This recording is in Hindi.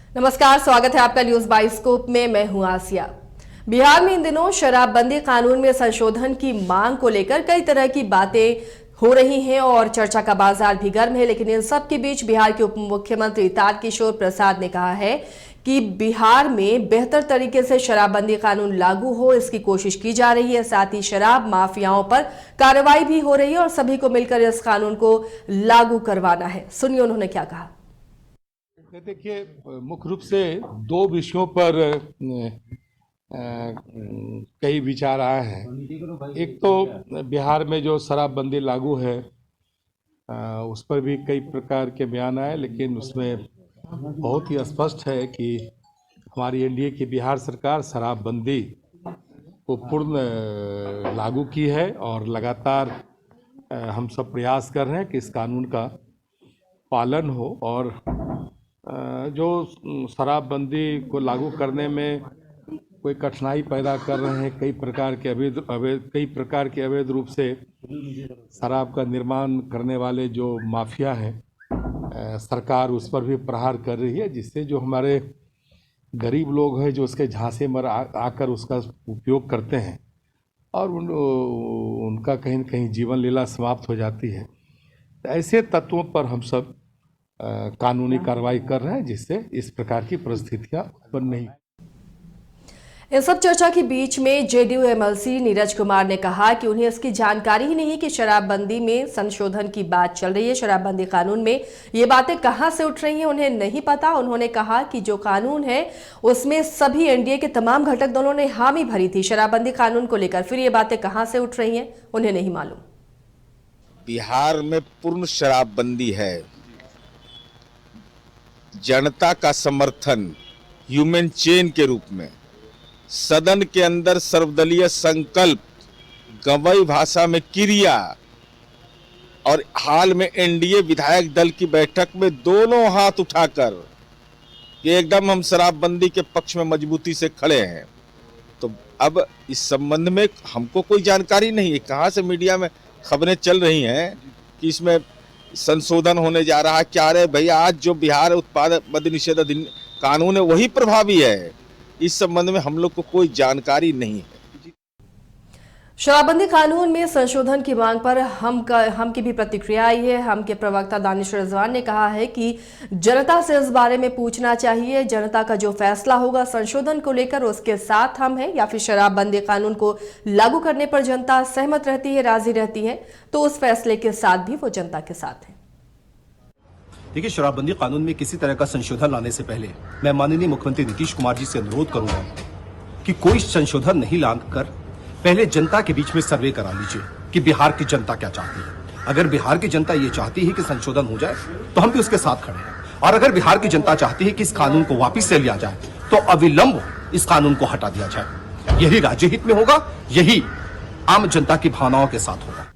नमस्कार, स्वागत है आपका न्यूज बाइस्कोप में। मैं हूं आसिया। बिहार में इन दिनों शराबबंदी कानून में संशोधन की मांग को लेकर कई तरह की बातें हो रही हैं और चर्चा का बाजार भी गर्म है। लेकिन इन सब के बीच बिहार के उप मुख्यमंत्री तारकिशोर प्रसाद ने कहा है कि बिहार में बेहतर तरीके से शराबबंदी कानून लागू हो, इसकी कोशिश की जा रही है। साथ ही शराब माफियाओं पर कार्रवाई भी हो रही है और सभी को मिलकर इस कानून को लागू करवाना है। सुनिए उन्होंने क्या कहा। देखिए, मुख्य रूप से दो विषयों पर कई विचार आए हैं। एक तो बिहार में जो शराबबंदी लागू है उस पर भी कई प्रकार के बयान आए, लेकिन उसमें बहुत ही स्पष्ट है कि हमारी एनडीए की बिहार सरकार शराबबंदी को पूर्ण लागू की है और लगातार हम सब प्रयास कर रहे हैं कि इस कानून का पालन हो। और जो शराबबंदी को लागू करने में कोई कठिनाई पैदा कर रहे हैं, कई प्रकार के अवैध रूप से शराब का निर्माण करने वाले जो माफिया हैं, सरकार उस पर भी प्रहार कर रही है, जिससे जो हमारे गरीब लोग हैं जो उसके झांसे में आकर उसका उपयोग करते हैं और उनका कहीं न कहीं जीवन लीला समाप्त हो जाती है। तो ऐसे तत्वों पर हम सब कानूनी कार्रवाई कर रहे हैं, जिससे इस प्रकार की परिस्थितियां उत्पन्न नहीं। इन सब चर्चा के बीच में जेडीयू एमएलसी नीरज कुमार ने कहा कि उन्हें इसकी जानकारी ही नहीं कि शराबबंदी में संशोधन की बात चल रही है। शराबबंदी कानून में ये बातें कहां से उठ रही हैं उन्हें नहीं पता। उन्होंने कहा कि जो कानून है उसमें सभी एनडीए के तमाम घटक दलों ने हामी भरी थी शराबबंदी कानून को लेकर, फिर ये बातें कहां से उठ रही हैं उन्हें नहीं मालूम। बिहार में पूर्ण शराबबंदी है। जनता का समर्थन ह्यूमन चेन के रूप में सदन के अंदर सर्वदलीय संकल्प, गवई भाषा में क्रिया और हाल में एनडीए विधायक दल की बैठक में दोनों हाथ उठाकर कि एकदम हम शराबबंदी के पक्ष में मजबूती से खड़े हैं। तो अब इस संबंध में हमको कोई जानकारी नहीं है। कहाँ से मीडिया में खबरें चल रही हैं कि इसमें संशोधन होने जा रहा है। क्या रे भैया, आज जो बिहार उत्पाद मद्य निषेध कानून है वही प्रभावी है। इस संबंध में हम लोग को कोई जानकारी नहीं है। शराबबंदी कानून में संशोधन की मांग पर हम की भी प्रतिक्रिया आई है। हम के प्रवक्ता दानिश रिजवान ने कहा है कि जनता से इस बारे में पूछना चाहिए। जनता का जो फैसला होगा संशोधन को लेकर उसके साथ हम हैं, या फिर शराबबंदी कानून को लागू करने पर जनता सहमत रहती है, राजी रहती है, तो उस फैसले के साथ भी वो जनता के साथ है। देखिए, शराबबंदी कानून में किसी तरह का संशोधन लाने से पहले मैं माननीय मुख्यमंत्री नीतीश कुमार जी से अनुरोध करूंगा कि कोई संशोधन नहीं लाकर पहले जनता के बीच में सर्वे करा लीजिए कि बिहार की जनता क्या चाहती है। अगर बिहार की जनता ये चाहती है कि संशोधन हो जाए तो हम भी उसके साथ खड़े हैं, और अगर बिहार की जनता चाहती है कि इस कानून को वापस से लिया जाए तो अविलंब इस कानून को हटा दिया जाए। यही राज्य हित में होगा, यही आम जनता की भावनाओं के साथ होगा।